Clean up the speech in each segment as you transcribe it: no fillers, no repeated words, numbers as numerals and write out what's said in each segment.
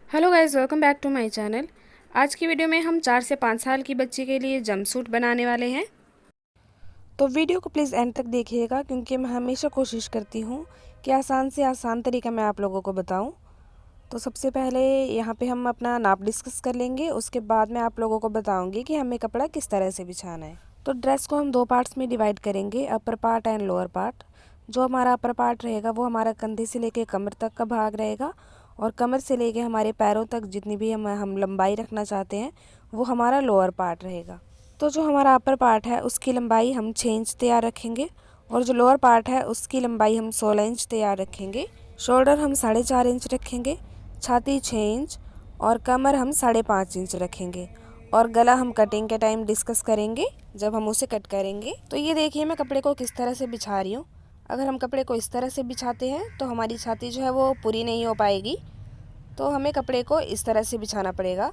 Hello guys, welcome back to my channel. आज की video में हम 4 से 5 साल की बच्ची के लिए जंपसूट बनाने वाले हैं। तो वीडियो को प्लीज़ एंड तक देखिएगा, क्योंकि मैं हमेशा कोशिश करती हूँ कि आसान से आसान तरीका मैं आप लोगों को बताऊँ। तो सबसे पहले यहाँ पे हम अपना नाप डिस्कस कर लेंगे, उसके बाद मैं आप लोगों को बताऊँगी कि हमें कपड़ा किस तरह से बिछाना है। तो ड्रेस को हम 2 पार्ट्स में डिवाइड करेंगे, upper part and lower part. जो हमारा अपर पार्ट रहेगा वो हमारा कंधे से लेके कमर तक का भाग रहेगा, और कमर से लेके हमारे पैरों तक जितनी भी हम लंबाई रखना चाहते हैं वो हमारा लोअर पार्ट रहेगा। तो जो हमारा अपर पार्ट है उसकी लंबाई हम 6 इंच तैयार रखेंगे, और जो लोअर पार्ट है उसकी लंबाई हम 16 इंच तैयार रखेंगे। शोल्डर हम 4.5 इंच रखेंगे, छाती 6 इंच और कमर हम 5.5 इंच रखेंगे। और गला हम कटिंग के टाइम डिस्कस करेंगे जब हम उसे कट करेंगे। तो ये देखिए मैं कपड़े को किस तरह से बिछा रही हूँ। अगर हम कपड़े को इस तरह से बिछाते हैं तो हमारी छाती जो है वो पूरी नहीं हो पाएगी, तो हमें कपड़े को इस तरह से बिछाना पड़ेगा।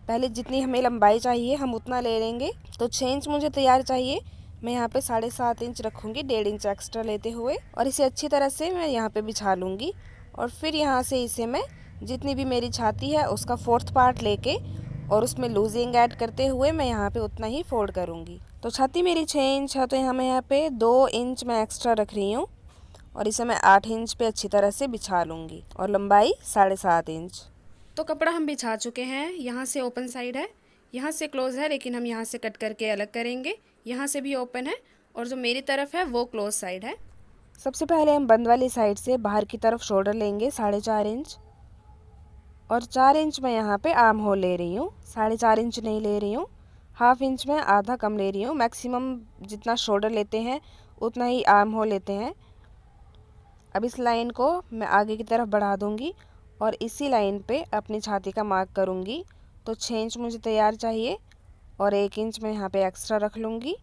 पहले जितनी हमें लंबाई चाहिए हम उतना ले लेंगे। तो 6 इंच मुझे तैयार चाहिए, मैं यहाँ पे 7.5 इंच रखूँगी, 1.5 इंच एक्स्ट्रा लेते हुए, और इसे अच्छी तरह से मैं यहाँ पे बिछा लूँगी। और फिर यहाँ से इसे मैं जितनी भी मेरी छाती है उसका 4th पार्ट लेके और उसमें लूजिंग ऐड करते हुए मैं यहाँ पे उतना ही फोल्ड करूँगी। तो छाती मेरी 6 इंच है, तो यहाँ मैं यहाँ पे 2 इंच मैं एक्स्ट्रा रख रही हूँ, और इसे मैं 8 इंच पे अच्छी तरह से बिछा लूँगी, और लंबाई 7.5 इंच। तो कपड़ा हम बिछा चुके हैं। यहाँ से ओपन साइड है, यहाँ से क्लोज़ है, लेकिन हम यहाँ से कट करके अलग करेंगे। यहाँ से भी ओपन है और जो मेरी तरफ है वो क्लोज साइड है। सबसे पहले हम बंद वाली साइड से बाहर की तरफ शोल्डर लेंगे 4.5 इंच, और 4 इंच मैं यहाँ पे आर्म होल ले रही हूँ। 4.5 इंच नहीं ले रही हूँ, हाफ इंच में आधा कम ले रही हूँ। मैक्सिमम जितना शोल्डर लेते हैं उतना ही आर्म होल लेते हैं। अब इस लाइन को मैं आगे की तरफ बढ़ा दूँगी और इसी लाइन पे अपनी छाती का मार्क करूँगी। तो 6 इंच मुझे तैयार चाहिए, और 1 इंच मैं यहाँ पे एक्स्ट्रा रख लूँगी।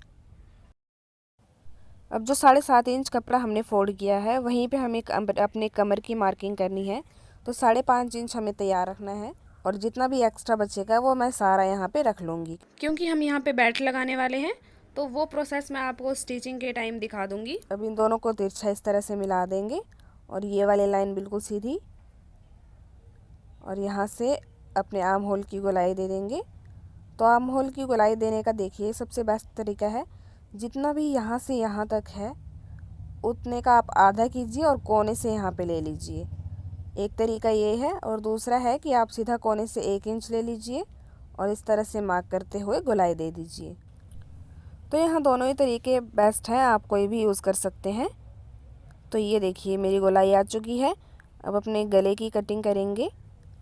अब जो 7.5 इंच कपड़ा हमने फोल्ड किया है वहीं पे हमें अपने कमर की मार्किंग करनी है। तो 5.5 इंच हमें तैयार रखना है, और जितना भी एक्स्ट्रा बचेगा वो मैं सारा यहाँ पे रख लूँगी। क्योंकि हम यहाँ पे बेल्ट लगाने वाले हैं, तो वो प्रोसेस मैं आपको स्टिचिंग के टाइम दिखा दूँगी। अब इन दोनों को तिरछा इस तरह से मिला देंगे, और ये वाली लाइन बिल्कुल सीधी, और यहाँ से अपने आर्म होल की गोलाई दे देंगे। तो आर्म होल की गोलाई देने का देखिए सबसे बेस्ट तरीका है, जितना भी यहाँ से यहाँ तक है उतने का आप आधा कीजिए और कोने से यहाँ पे ले लीजिए। एक तरीका ये है, और दूसरा है कि आप सीधा कोने से 1 इंच ले लीजिए और इस तरह से मार्क करते हुए गोलाई दे दीजिए। तो यहाँ दोनों ही तरीके बेस्ट हैं, आप कोई भी यूज़ कर सकते हैं। तो ये देखिए मेरी गोलाई आ चुकी है। अब अपने गले की कटिंग करेंगे।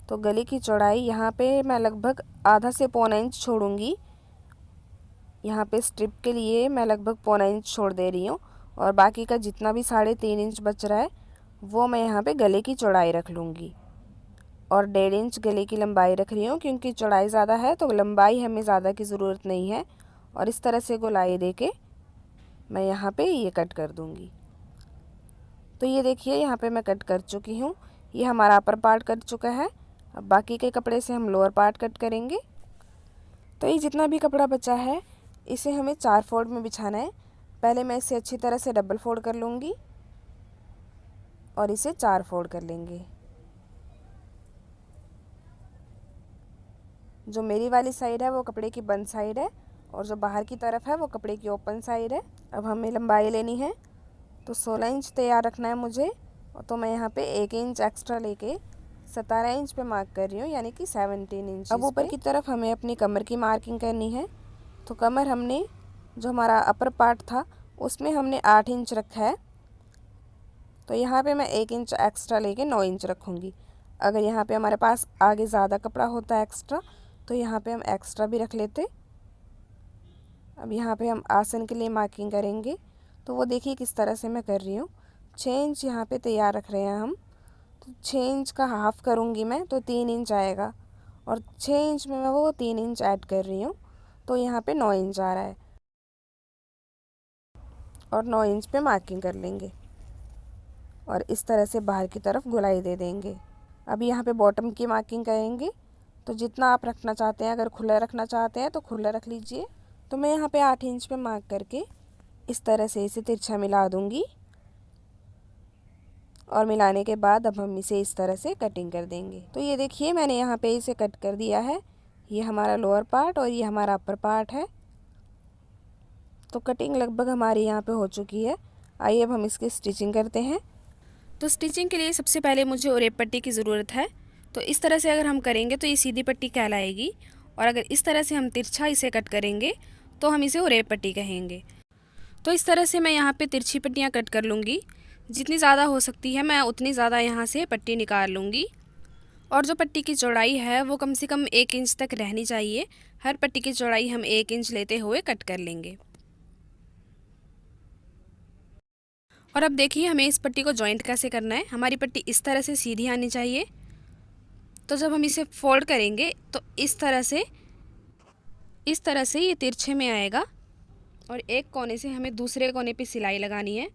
तो गले की चौड़ाई यहाँ पे मैं लगभग आधा से पौना इंच छोड़ूंगी। यहाँ पे स्ट्रिप के लिए मैं लगभग पौना इंच छोड़ दे रही हूँ, और बाकी का जितना भी 3.5 इंच बच रहा है वो मैं यहाँ पे गले की चौड़ाई रख लूँगी। और 1.5 इंच गले की लंबाई रख रही हूँ, क्योंकि चौड़ाई ज़्यादा है तो लंबाई हमें ज़्यादा की ज़रूरत नहीं है। और इस तरह से गोलाई दे के मैं यहाँ पे ये कट कर दूँगी। तो ये देखिए यहाँ पे मैं कट कर चुकी हूँ। ये हमारा अपर पार्ट कट चुका है। अब बाकी के कपड़े से हम लोअर पार्ट कट करेंगे। तो ये जितना भी कपड़ा बचा है इसे हमें 4 फोल्ड में बिछाना है। पहले मैं इसे अच्छी तरह से डबल फोल्ड कर लूँगी और इसे 4 फोल्ड कर लेंगे। जो मेरी वाली साइड है वो कपड़े की बंद साइड है, और जो बाहर की तरफ है वो कपड़े की ओपन साइड है। अब हमें लंबाई लेनी है, तो 16 इंच तैयार रखना है मुझे। तो मैं यहाँ पे 1 इंच एक्स्ट्रा लेके 17 इंच पे मार्क कर रही हूँ, यानी कि 17 इंच। अब ऊपर की तरफ हमें अपनी कमर की मार्किंग करनी है। तो कमर हमने जो हमारा अपर पार्ट था उसमें हमने 8 इंच रखा है, तो यहाँ पे मैं 1 इंच एक्स्ट्रा लेके 9 इंच रखूँगी। अगर यहाँ पे हमारे पास आगे ज़्यादा कपड़ा होता है एक्स्ट्रा, तो यहाँ पे हम एक्स्ट्रा भी रख लेते। अब यहाँ पे हम आसन के लिए मार्किंग करेंगे। तो वो देखिए किस तरह से मैं कर रही हूँ। 6 इंच यहाँ पे तैयार रख रहे हैं हम, तो 6 इंच का हाफ़ करूँगी मैं, तो 3 इंच आएगा, और 6 इंच में मैं वो 3 इंच ऐड कर रही हूँ, तो यहाँ पे 9 इंच आ रहा है। और 9 इंच पे मार्किंग कर लेंगे, और इस तरह से बाहर की तरफ गोलाई दे देंगे। अब यहाँ पे बॉटम की मार्किंग करेंगे। तो जितना आप रखना चाहते हैं, अगर खुला रखना चाहते हैं तो खुला रख लीजिए। तो मैं यहाँ पे 8 इंच पे मार्क करके इस तरह से इसे तिरछा मिला दूँगी। और मिलाने के बाद अब हम इसे इस तरह से कटिंग कर देंगे। तो ये देखिए मैंने यहाँ पे इसे कट कर दिया है। ये हमारा लोअर पार्ट और ये हमारा अपर पार्ट है। तो कटिंग लगभग हमारी यहाँ पे हो चुकी है। आइए अब हम इसकी स्टिचिंग करते हैं। तो स्टिचिंग के लिए सबसे पहले मुझे उरेप पट्टी की ज़रूरत है। तो इस तरह से अगर हम करेंगे तो ये सीधी पट्टी कहलाएगी, और अगर इस तरह से हम तिरछा इसे कट करेंगे तो हम इसे उरेप पट्टी कहेंगे। तो इस तरह से मैं यहाँ पे तिरछी पट्टियाँ कट कर लूँगी। जितनी ज़्यादा हो सकती है मैं उतनी ज़्यादा यहाँ से पट्टी निकाल लूँगी। और जो पट्टी की चौड़ाई है वो कम से कम 1 इंच तक रहनी चाहिए। हर पट्टी की चौड़ाई हम 1 इंच लेते हुए कट कर लेंगे। और अब देखिए हमें इस पट्टी को जॉइंट कैसे करना है। हमारी पट्टी इस तरह से सीधी आनी चाहिए। तो जब हम इसे फोल्ड करेंगे तो इस तरह से ये तिरछे में आएगा, और एक कोने से हमें दूसरे कोने पे सिलाई लगानी है।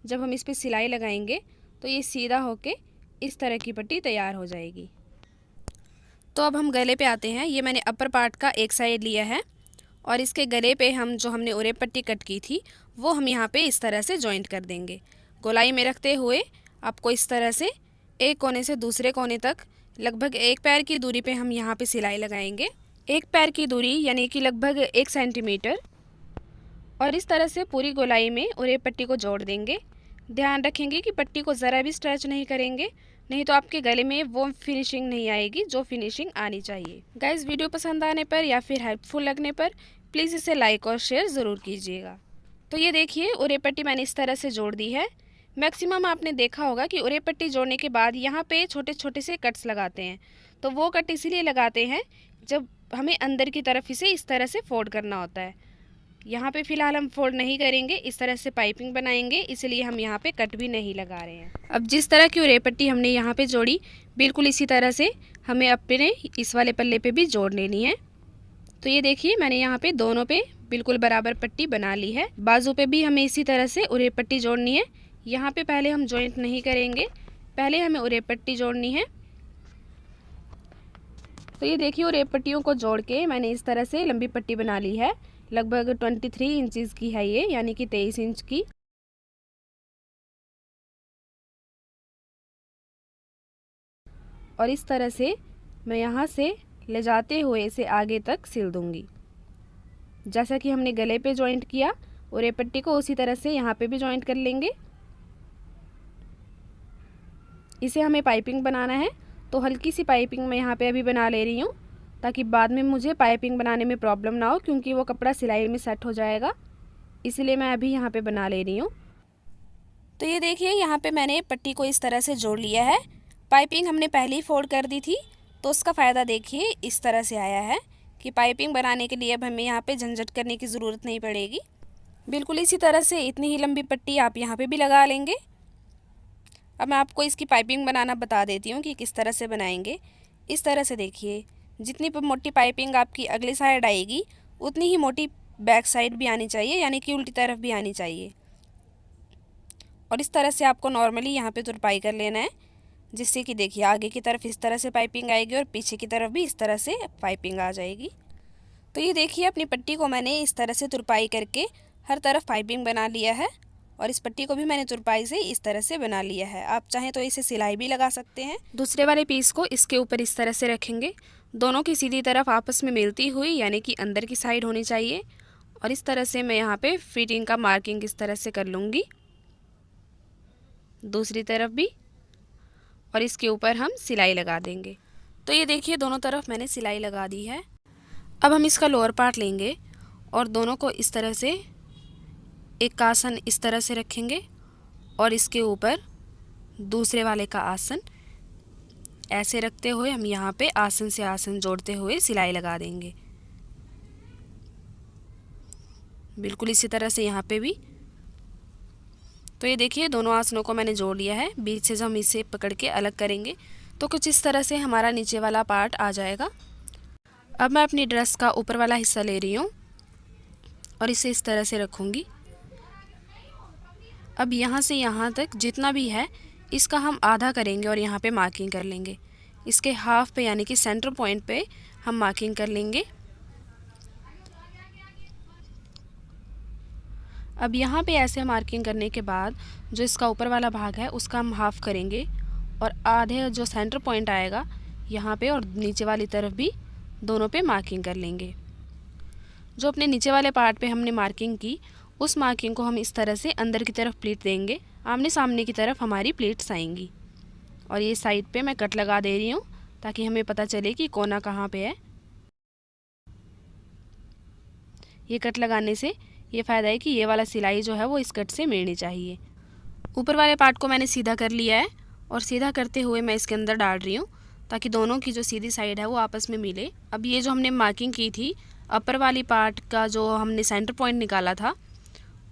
जब हम इस पे सिलाई लगाएंगे तो ये सीधा होके इस तरह की पट्टी तैयार हो जाएगी। तो अब हम गले पे आते हैं। ये मैंने अपर पार्ट का एक साइड लिया है, और इसके गले पे हम जो हमने उरेप पट्टी कट की थी वो हम यहाँ पे इस तरह से जॉइंट कर देंगे। गोलाई में रखते हुए आपको इस तरह से एक कोने से दूसरे कोने तक लगभग 1 पैर की दूरी पे हम यहाँ पे सिलाई लगाएंगे। 1 पैर की दूरी यानी कि लगभग 1 सेंटीमीटर। और इस तरह से पूरी गोलाई में उरेप पट्टी को जोड़ देंगे। ध्यान रखेंगे कि पट्टी को ज़रा भी स्ट्रेच नहीं करेंगे, नहीं तो आपके गले में वो फिनिशिंग नहीं आएगी जो फिनिशिंग आनी चाहिए। गाइस, वीडियो पसंद आने पर या फिर हेल्पफुल लगने पर प्लीज़ इसे लाइक और शेयर ज़रूर कीजिएगा। तो ये देखिए उरेप पट्टी मैंने इस तरह से जोड़ दी है। मैक्सिमम आपने देखा होगा कि उरेप पट्टी जोड़ने के बाद यहाँ पे छोटे छोटे से कट्स लगाते हैं। तो वो कट इसीलिए लगाते हैं जब हमें अंदर की तरफ इसे इस तरह से फोल्ड करना होता है। यहाँ पे फ़िलहाल हम फोल्ड नहीं करेंगे, इस तरह से पाइपिंग बनाएंगे, इसलिए हम यहाँ पे कट भी नहीं लगा रहे हैं। अब जिस तरह की उरेप पट्टी हमने यहाँ पे जोड़ी, बिल्कुल इसी तरह से हमें अपने इस वाले पल्ले पे भी जोड़ लेनी है। तो ये देखिए मैंने यहाँ पे दोनों पे बिल्कुल बराबर पट्टी बना ली है। बाजू पे भी हमें इसी तरह से उरेप पट्टी जोड़नी है। यहाँ पे पहले हम जॉइंट नहीं करेंगे, पहले हमें उरेप पट्टी जोड़नी है। तो ये देखिए उरेप पट्टियों को जोड़ के मैंने इस तरह से लंबी पट्टी बना ली है। लगभग 23 इंचज़ की है ये, यानी कि 23 इंच की। और इस तरह से मैं यहाँ से ले जाते हुए इसे आगे तक सिल दूंगी। जैसा कि हमने गले पे जॉइंट किया उरेप पट्टी को, उसी तरह से यहाँ पे भी जॉइंट कर लेंगे। इसे हमें पाइपिंग बनाना है, तो हल्की सी पाइपिंग मैं यहाँ पे अभी बना ले रही हूँ, ताकि बाद में मुझे पाइपिंग बनाने में प्रॉब्लम ना हो, क्योंकि वो कपड़ा सिलाई में सेट हो जाएगा। इसलिए मैं अभी यहाँ पे बना ले रही हूँ। तो ये देखिए यहाँ पे मैंने पट्टी को इस तरह से जोड़ लिया है। पाइपिंग हमने पहले ही फोल्ड कर दी थी, तो उसका फ़ायदा देखिए इस तरह से आया है कि पाइपिंग बनाने के लिए अब हमें यहाँ पे झंझट करने की ज़रूरत नहीं पड़ेगी। बिल्कुल इसी तरह से इतनी ही लंबी पट्टी आप यहाँ पे भी लगा लेंगे। अब मैं आपको इसकी पाइपिंग बनाना बता देती हूँ कि किस तरह से बनाएंगे। इस तरह से देखिए, जितनी मोटी पाइपिंग आपकी अगली साइड आएगी उतनी ही मोटी बैक साइड भी आनी चाहिए, यानी कि उल्टी तरफ भी आनी चाहिए। और इस तरह से आपको नॉर्मली यहाँ पे तुरपाई कर लेना है, जिससे कि देखिए आगे की तरफ इस तरह से पाइपिंग आएगी और पीछे की तरफ भी इस तरह से पाइपिंग आ जाएगी। तो ये देखिए अपनी पट्टी को मैंने इस तरह से तुरपाई करके हर तरफ पाइपिंग बना लिया है, और इस पट्टी को भी मैंने तुरपाई से इस तरह से बना लिया है। आप चाहें तो इसे सिलाई भी लगा सकते हैं। दूसरे वाले पीस को इसके ऊपर इस तरह से रखेंगे। दोनों की सीधी तरफ आपस में मिलती हुई, यानी कि अंदर की साइड होनी चाहिए। और इस तरह से मैं यहाँ पे फिटिंग का मार्किंग इस तरह से कर लूँगी, दूसरी तरफ भी, और इसके ऊपर हम सिलाई लगा देंगे। तो ये देखिए दोनों तरफ मैंने सिलाई लगा दी है। अब हम इसका लोअर पार्ट लेंगे और दोनों को इस तरह से एक आसन इस तरह से रखेंगे, और इसके ऊपर दूसरे वाले का आसन ऐसे रखते हुए हम यहाँ पे आसन से आसन जोड़ते हुए सिलाई लगा देंगे। बिल्कुल इसी तरह से यहाँ पे भी। तो ये देखिए दोनों आसनों को मैंने जोड़ लिया है। बीच से जब हम इसे पकड़ के अलग करेंगे तो कुछ इस तरह से हमारा नीचे वाला पार्ट आ जाएगा। अब मैं अपनी ड्रेस का ऊपर वाला हिस्सा ले रही हूँ और इसे इस तरह से रखूँगी। अब यहाँ से यहाँ तक जितना भी है इसका हम आधा करेंगे और यहाँ पे मार्किंग कर लेंगे। इसके हाफ पे यानी कि सेंटर पॉइंट पे हम मार्किंग कर लेंगे। अब यहाँ पे ऐसे मार्किंग करने के बाद जो इसका ऊपर वाला भाग है उसका हम हाफ़ करेंगे और आधे जो सेंटर पॉइंट आएगा यहाँ पे और नीचे वाली तरफ भी दोनों पे मार्किंग कर लेंगे। जो अपने नीचे वाले पार्ट पे हमने मार्किंग की उस मार्किंग को हम इस तरह से अंदर की तरफ प्लीट देंगे। आमने सामने की तरफ हमारी प्लीट्स आएंगी और ये साइड पे मैं कट लगा दे रही हूँ ताकि हमें पता चले कि कोना कहाँ पे है। ये कट लगाने से ये फ़ायदा है कि ये वाला सिलाई जो है वो इस कट से मिलनी चाहिए। ऊपर वाले पार्ट को मैंने सीधा कर लिया है और सीधा करते हुए मैं इसके अंदर डाल रही हूँ ताकि दोनों की जो सीधी साइड है वो आपस में मिले। अब ये जो हमने मार्किंग की थी अपर वाली पार्ट का जो हमने सेंटर पॉइंट निकाला था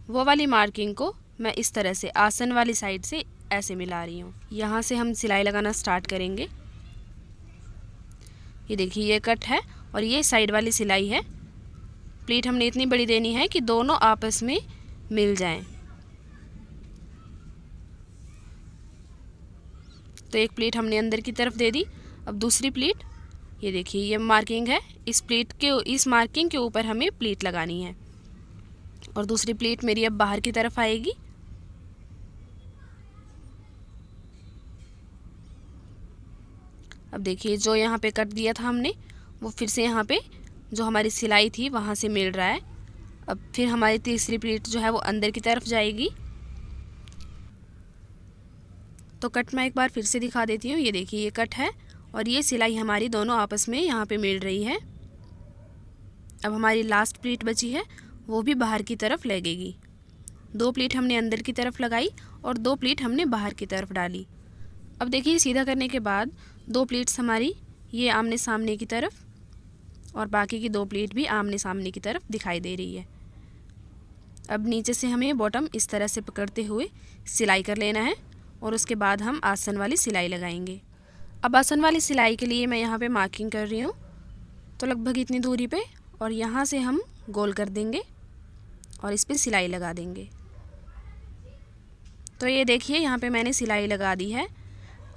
वो वाली मार्किंग को मैं इस तरह से आसन वाली साइड से ऐसे मिला रही हूँ। यहाँ से हम सिलाई लगाना स्टार्ट करेंगे। ये देखिए ये कट है और ये साइड वाली सिलाई है। प्लीट हमने इतनी बड़ी देनी है कि दोनों आपस में मिल जाएं। तो एक प्लीट हमने अंदर की तरफ दे दी। अब दूसरी प्लीट, ये देखिए ये मार्किंग है, इस मार्किंग के ऊपर हमें प्लीट लगानी है और दूसरी प्लीट मेरी अब बाहर की तरफ आएगी। अब देखिए जो यहाँ पे कट दिया था हमने वो फिर से यहाँ पे जो हमारी सिलाई थी वहाँ से मिल रहा है। अब फिर हमारी तीसरी प्लीट जो है वो अंदर की तरफ जाएगी। तो कट मैं एक बार फिर से दिखा देती हूँ। ये देखिए ये कट है और ये सिलाई हमारी दोनों आपस में यहाँ पे मिल रही है। अब हमारी लास्ट प्लीट बची है वो भी बाहर की तरफ लगेगी। 2 प्लीट हमने अंदर की तरफ लगाई और 2 प्लीट हमने बाहर की तरफ डाली। अब देखिए सीधा करने के बाद 2 प्लीट्स हमारी ये आमने सामने की तरफ और बाकी की 2 प्लीट भी आमने सामने की तरफ दिखाई दे रही है। अब नीचे से हमें बॉटम इस तरह से पकड़ते हुए सिलाई कर लेना है और उसके बाद हम आसन वाली सिलाई लगाएंगे। अब आसन वाली सिलाई के लिए मैं यहाँ पे मार्किंग कर रही हूँ तो लगभग इतनी दूरी पे, और यहाँ से हम गोल कर देंगे और इस पर सिलाई लगा देंगे। तो ये देखिए यहाँ पे मैंने सिलाई लगा दी है।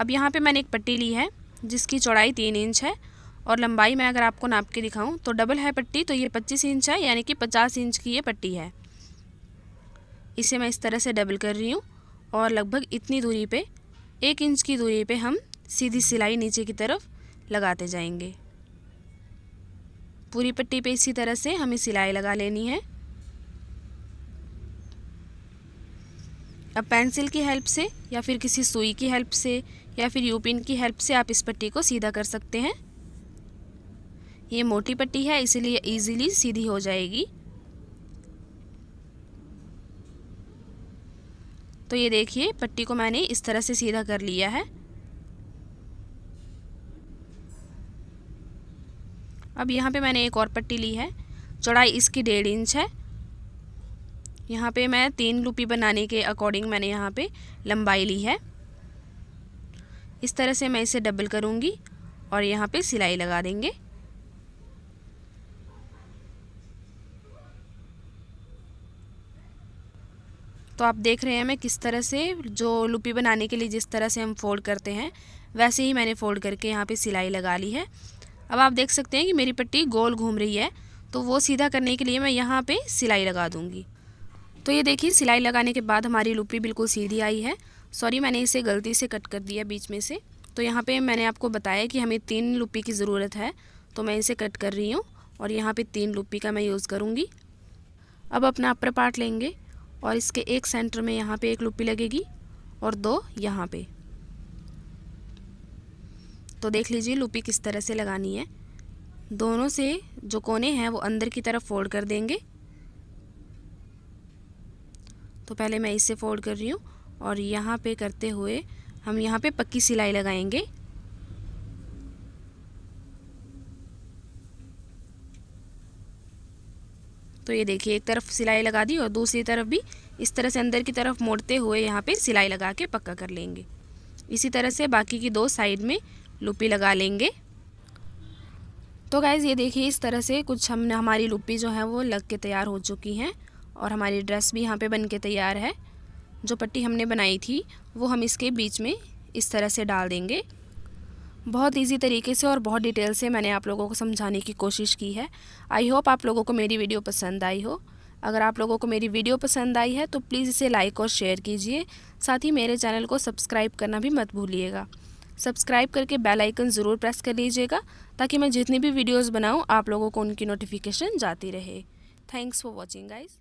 अब यहाँ पे मैंने एक पट्टी ली है जिसकी चौड़ाई 3 इंच है और लंबाई मैं अगर आपको नाप के दिखाऊं तो डबल है पट्टी, तो ये 25 इंच है, यानी कि 50 इंच की ये पट्टी है। इसे मैं इस तरह से डबल कर रही हूँ और लगभग इतनी दूरी पे 1 इंच की दूरी पे हम सीधी सिलाई नीचे की तरफ लगाते जाएंगे। पूरी पट्टी पे इसी तरह से हमें सिलाई लगा लेनी है। अब पेंसिल की हेल्प से या फिर किसी सुई की हेल्प से या फिर यूपिन की हेल्प से आप इस पट्टी को सीधा कर सकते हैं। ये मोटी पट्टी है इसीलिए इजीली सीधी हो जाएगी। तो ये देखिए पट्टी को मैंने इस तरह से सीधा कर लिया है। अब यहाँ पे मैंने एक और पट्टी ली है, चौड़ाई इसकी 1.5 इंच है। यहाँ पे मैं 3 लूपी बनाने के अकॉर्डिंग मैंने यहाँ पे लंबाई ली है। इस तरह से मैं इसे डबल करूँगी और यहाँ पे सिलाई लगा देंगे। तो आप देख रहे हैं मैं किस तरह से जो लूपी बनाने के लिए जिस तरह से हम फोल्ड करते हैं वैसे ही मैंने फोल्ड करके यहाँ पे सिलाई लगा ली है। अब आप देख सकते हैं कि मेरी पट्टी गोल घूम रही है, तो वो सीधा करने के लिए मैं यहाँ पे सिलाई लगा दूँगी। तो ये देखिए सिलाई लगाने के बाद हमारी लूपी बिल्कुल सीधी आई है। सॉरी मैंने इसे गलती से कट कर दिया बीच में से। तो यहाँ पे मैंने आपको बताया कि हमें 3 लूपी की ज़रूरत है, तो मैं इसे कट कर रही हूँ और यहाँ पे 3 लूपी का मैं यूज़ करूँगी। अब अपना अपर पार्ट लेंगे और इसके एक सेंटर में यहाँ पे 1 लूपी लगेगी और 2 यहाँ पे। तो देख लीजिए लूपी किस तरह से लगानी है। दोनों से जो कोने हैं वो अंदर की तरफ फोल्ड कर देंगे। तो पहले मैं इसे फोल्ड कर रही हूँ और यहाँ पे करते हुए हम यहाँ पे पक्की सिलाई लगाएंगे। तो ये देखिए एक तरफ सिलाई लगा दी और दूसरी तरफ भी इस तरह से अंदर की तरफ मोड़ते हुए यहाँ पे सिलाई लगा के पक्का कर लेंगे। इसी तरह से बाकी की 2 साइड में लूपी लगा लेंगे। तो गाइज़ ये देखिए इस तरह से कुछ हमारी लूपी जो है वो लग के तैयार हो चुकी हैं और हमारी ड्रेस भी यहाँ पे बन के तैयार है। जो पट्टी हमने बनाई थी वो हम इसके बीच में इस तरह से डाल देंगे। बहुत इजी तरीके से और बहुत डिटेल से मैंने आप लोगों को समझाने की कोशिश की है। आई होप आप लोगों को मेरी वीडियो पसंद आई हो। अगर आप लोगों को मेरी वीडियो पसंद आई है तो प्लीज़ इसे लाइक और शेयर कीजिए। साथ ही मेरे चैनल को सब्सक्राइब करना भी मत भूलिएगा। सब्सक्राइब करके बेल आइकन ज़रूर प्रेस कर लीजिएगा ताकि मैं जितनी भी वीडियोस बनाऊं आप लोगों को उनकी नोटिफिकेशन जाती रहे। Thanks for watching guys.